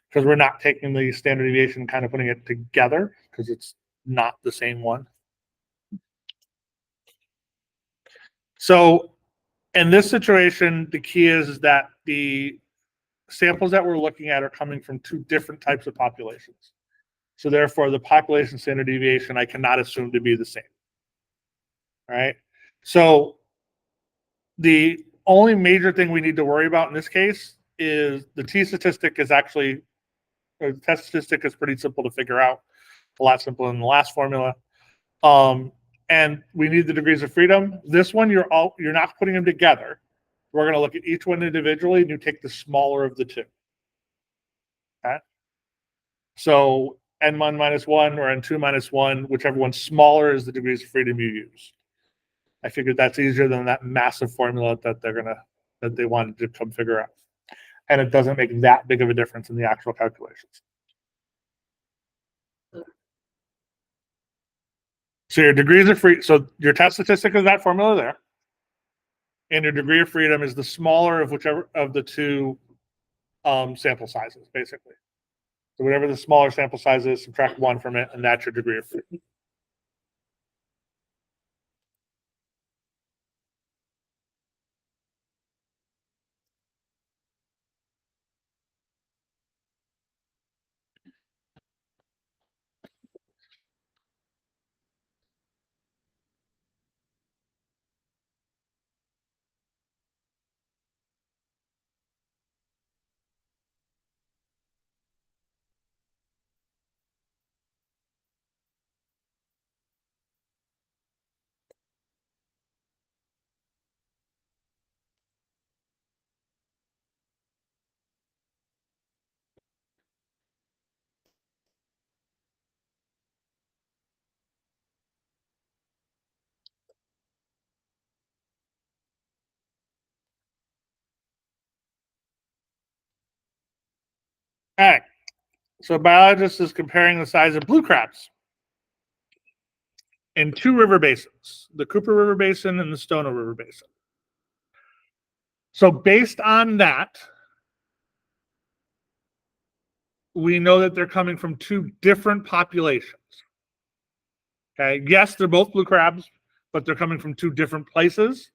Because we're not taking the standard deviation and kind of putting it together because it's not the same one. So in this situation, the key is that the samples that we're looking at are coming from two different types of populations. So therefore, the population standard deviation I cannot assume to be the same. All right. So the only major thing we need to worry about in this case is the t-statistic is actually, or the test statistic is pretty simple to figure out, a lot simpler than the last formula. And we need the degrees of freedom. This one, you're not putting them together. We're going to look at each one individually, and you take the smaller of the two. Okay. So N1 minus 1 or N2 minus 1, whichever one's smaller is the degrees of freedom you use. I figured that's easier than that massive formula that they wanted to come figure out. And it doesn't make that big of a difference in the actual calculations. So your degrees of freedom, so your test statistic is that formula there. And your degree of freedom is the smaller of whichever of the two sample sizes, basically. So whatever the smaller sample size is, subtract 1 from it, and that's your degree of freedom. All right. So biologist is comparing the size of blue crabs in two river basins, the Cooper River Basin and the Stono River Basin. So based on that, we know that they're coming from two different populations. Okay. Yes, they're both blue crabs, but they're coming from two different places,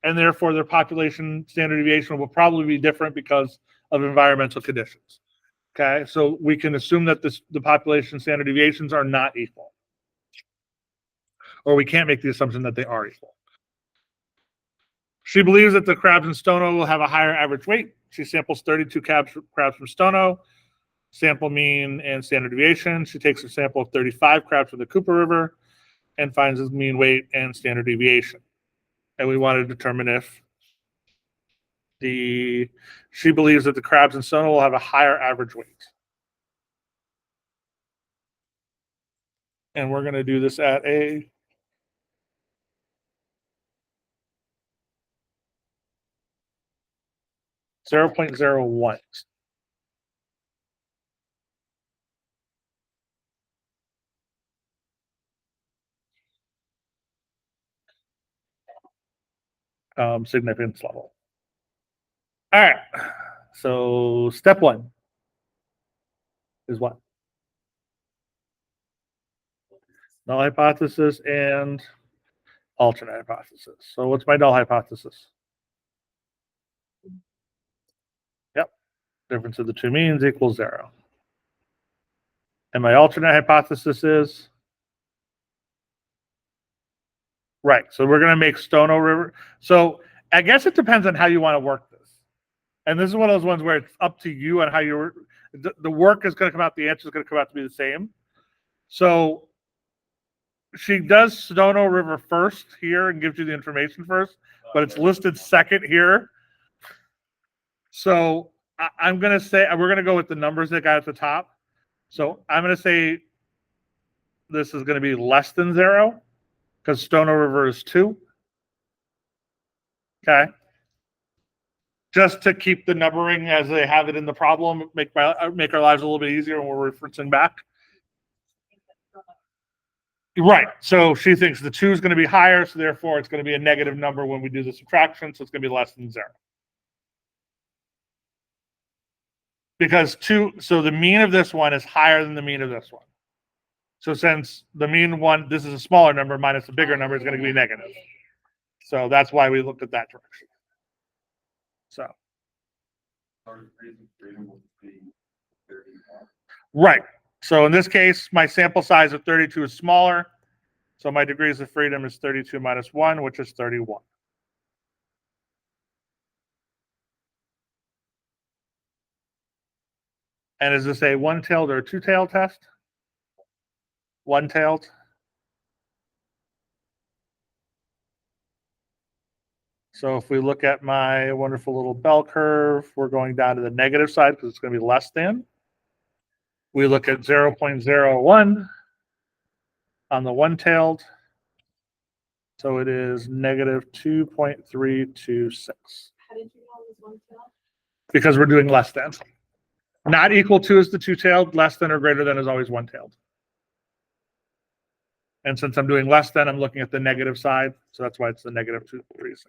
and therefore their population standard deviation will probably be different because of environmental conditions. Okay. So we can assume that the population standard deviations are not equal. Or we can't make the assumption that they are equal. She believes that the crabs in Stono will have a higher average weight. She samples 32 crabs from Stono, sample mean and standard deviation. She takes a sample of 35 crabs from the Cooper River and finds his mean weight and standard deviation. And we want to determine if she believes that the crabs in Stono will have a higher average weight. And we're going to do this at a 0.01. Significance level. All right. So step one is what? Null hypothesis and alternate hypothesis. So what's my null hypothesis? Yep. Difference of the two means equals 0. And my alternate hypothesis is? Right. So we're going to make Stono River. So I guess it depends on how you want to work this. And this is one of those ones where it's up to you on how you the work is going to come out, the answer is going to come out to be the same. So she does Stono River first here and gives you the information first, but it's listed second here. So I'm going to say, we're going to go with the numbers that got at the top. So I'm going to say this is going to be less than 0 because Stono River is 2. Okay. Just to keep the numbering as they have it in the problem, make our lives a little bit easier when we're referencing back. Right. So she thinks the 2 is going to be higher, so therefore it's going to be a negative number when we do the subtraction, so it's going to be less than 0. Because 2, so the mean of this one is higher than the mean of this one. So since the mean one, this is a smaller number minus a bigger number, is going to be negative. So that's why we looked at that direction. So. Right. So in this case, my sample size of 32 is smaller. So my degrees of freedom is 32 minus 1, which is 31. And is this a one-tailed or a two-tailed test? One-tailed. So if we look at my wonderful little bell curve, we're going down to the negative side because it's going to be less than. We look at 0.01 on the one-tailed. So it is negative 2.326. How did you know it was one tail? Because we're doing less than. Not equal to is the two-tailed, less than or greater than is always one-tailed. And since I'm doing less than, I'm looking at the negative side. So that's why it's the negative 2.36.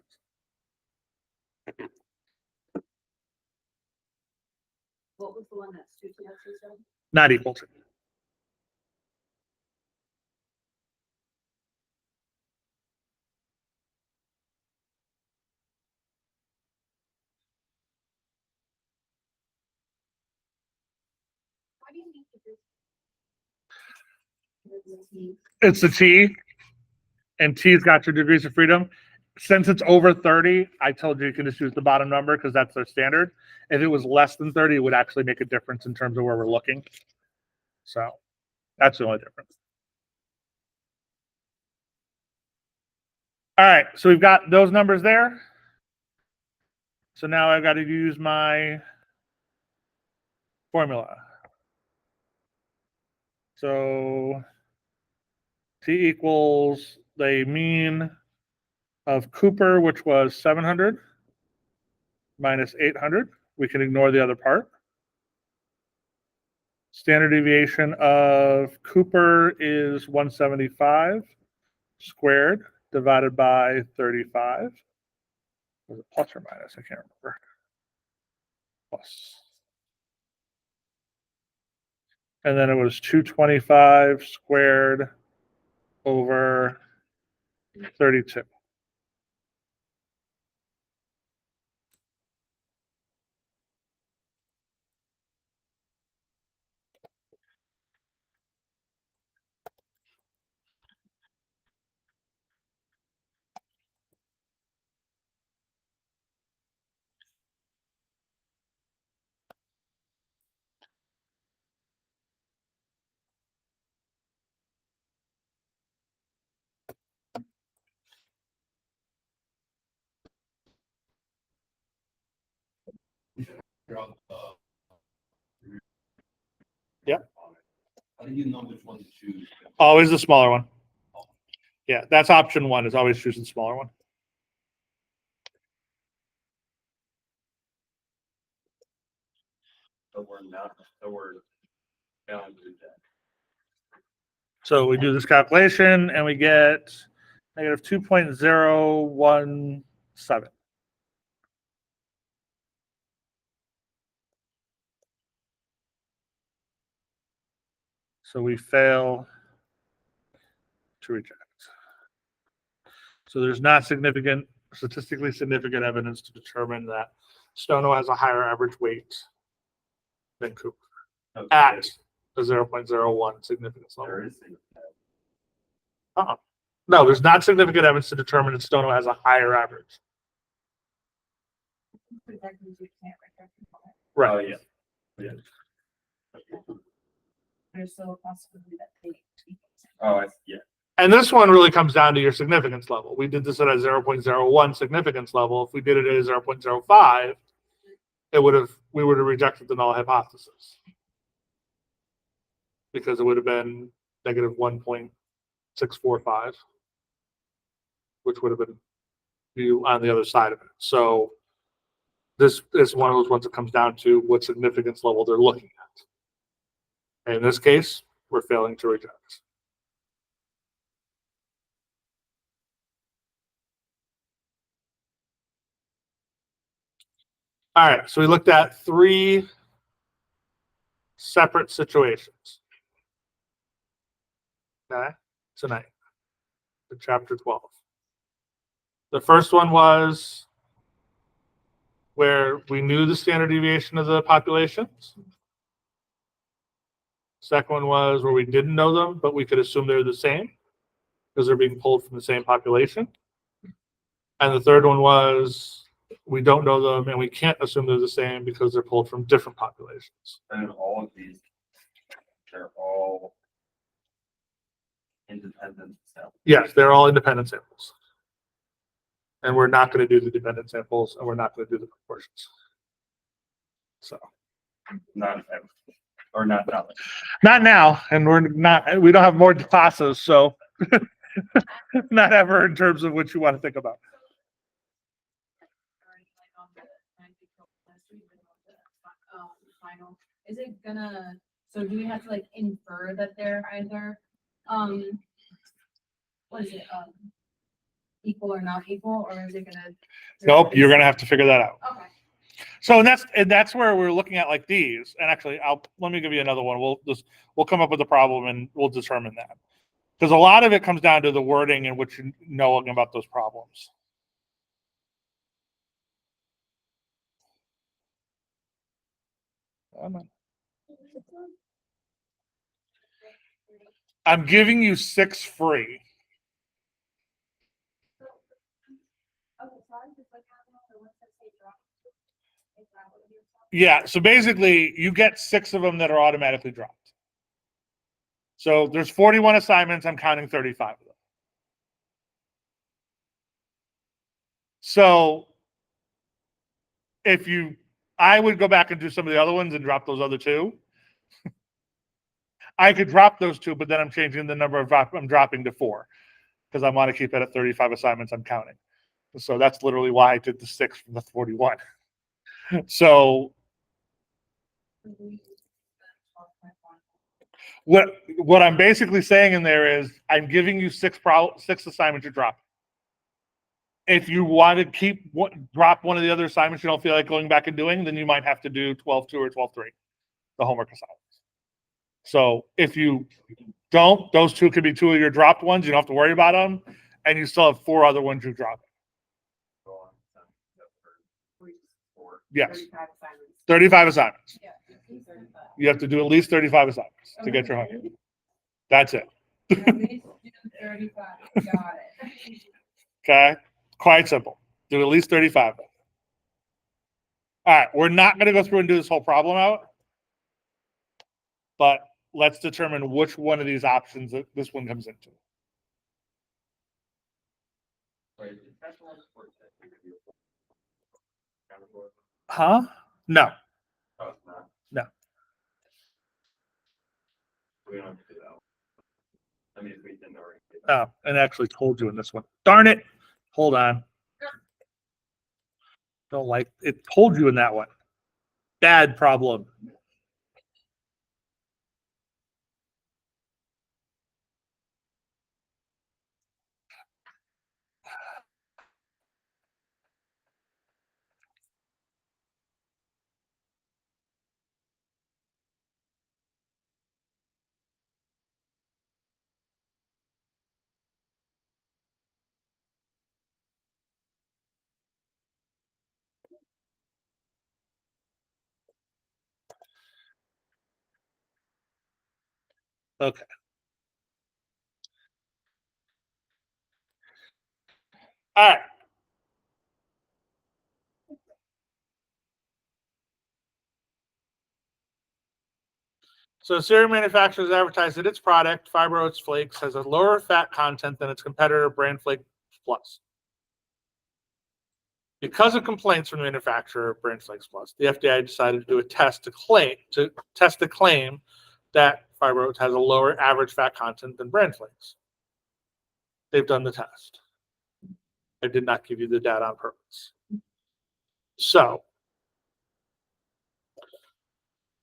What was the one that's 2 tails you said? Not equal to. Why do you need to do? It's the T, and T's got your degrees of freedom. Since it's over 30, I told you can just use the bottom number because that's their standard. If it was less than 30, it would actually make a difference in terms of where we're looking. So that's the only difference. All right, so we've got those numbers there. So now I've got to use my formula. So T equals the mean of Cooper, which was 700 minus 800. We can ignore the other part. Standard deviation of Cooper is 175 squared divided by 35. Was it plus or minus? I can't remember. Plus. And then it was 225 squared over 32. Yep. How do you know which one to choose? Always the smaller one. Yeah, that's option one, is always choose the smaller one. So we're down to that. So we do this calculation and we get negative 2.017. So we fail to reject. So there's not statistically significant evidence to determine that Stono has a higher average weight than Cooper at the 0.01 significance level. There is. No, there's not significant evidence to determine that Stono has a higher average. Projections you can't reject them all. Oh, yeah. Yeah. There's still a possibility that they. Oh, yeah. And this one really comes down to your significance level. We did this at a 0.01 significance level. If we did it at a 0.05, we would have rejected the null hypothesis because it would have been negative 1.645, which would have been you on the other side of it. So this is one of those ones that comes down to what significance level they're looking at. And in this case, we're failing to reject. All right, so we looked at 3 separate situations. Okay, tonight, the chapter 12. The first one was where we knew the standard deviation of the populations. Second one was where we didn't know them, but we could assume they're the same because they're being pulled from the same population. And the third one was we don't know them and we can't assume they're the same because they're pulled from different populations. And all of these, they're all independent samples. Yes, they're all independent samples. And we're not going to do the dependent samples and we're not going to do the proportions. So Not ever. Or not that. not now, and we don't have more classes, so not ever in terms of what you want to think about. Final, is it gonna, so do we have to like infer that they're either, what is it, equal or not equal, or is it gonna? Nope, you're going to have to figure that out. Okay. So that's where we're looking at like these. And actually, let me give you another one. We'll come up with a problem and we'll determine that. Because a lot of it comes down to the wording in which you know about those problems. I'm giving you 6 free. Yeah, so basically you get 6 of them that are automatically dropped. So there's 41 assignments, I'm counting 35 of them. So I would go back and do some of the other ones and drop those other 2. I could drop those 2, but then I'm changing the number I'm dropping to 4 because I want to keep it at 35 assignments I'm counting. So that's literally why I did the 6 from the 41. So What I'm basically saying in there is I'm giving you six assignments to drop. If you want to drop one of the other assignments you don't feel like going back and doing, then you might have to do 12-2 or 12-3, the homework assignments. So if you don't, those two could be two of your dropped ones. You don't have to worry about them, and you still have 4 other ones you drop. Go on, four. Yes, 35 assignments. 35 assignments. Yeah, 35. You have to do at least 35 assignments to get your 100. That's it. At least do 35. Got it. Okay, quite simple. Do at least 35. All right, we're not going to go through and do this whole problem out, but let's determine which one of these options that this one comes into. Right, is that the one for the interview? Huh? No. Oh, it's not. No. We don't have to do that one. I mean, if we didn't already. do Oh, that. and I actually told you in this one. Darn it. Hold on. Don't like it. Told you in that one. Bad problem. Okay. All right. So cereal manufacturers advertise that its product, Fiber Oats Flakes, has a lower fat content than its competitor, Bran Flake Plus. Because of complaints from the manufacturer, Bran Flakes Plus, the FDA decided to do a test to test the claim that Fiber Oats has a lower average fat content than Bran Flakes. They've done the test. I did not give you the data on purpose. So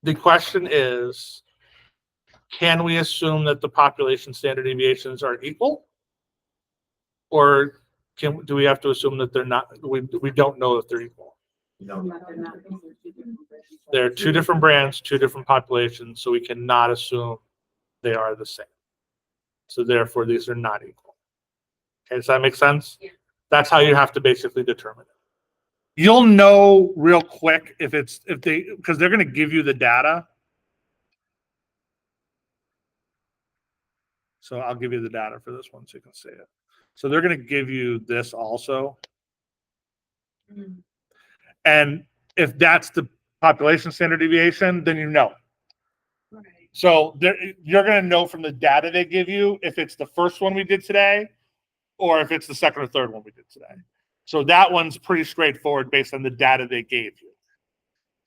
the question is, can we assume that the population standard deviations are equal? Or do we have to assume that they're not? We don't know if they're equal. No. They're not, these are 2 different brands. They're 2 different brands, 2 different populations, so we cannot assume they are the same. So therefore, these are not equal. Okay, does that make sense? Yeah. That's how you have to basically determine it. You'll know real quick because they're going to give you the data. So I'll give you the data for this one so you can see it. So they're going to give you this also. Mm. And if that's the population standard deviation, then you know. Right. So you're going to know from the data they give you if it's the first one we did today or if it's the second or third one we did today. So that one's pretty straightforward based on the data they gave you.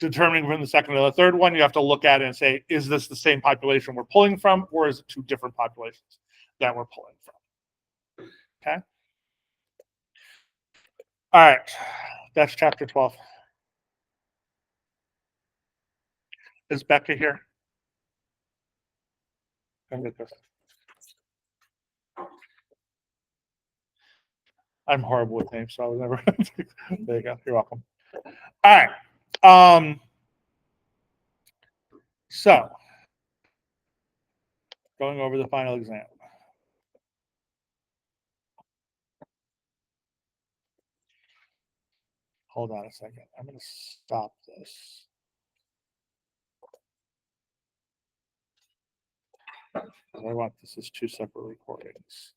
Determining from the second or the third one, you have to look at it and say, is this the same population we're pulling from, or is it 2 different populations that we're pulling from? Okay. All right. That's chapter 12. Is Becca here? Come get this. I'm horrible with names, so I was never. There you go. You're welcome. All right. So, going over the final exam. Hold on a second. I'm going to stop this. I want this as 2 separate recordings.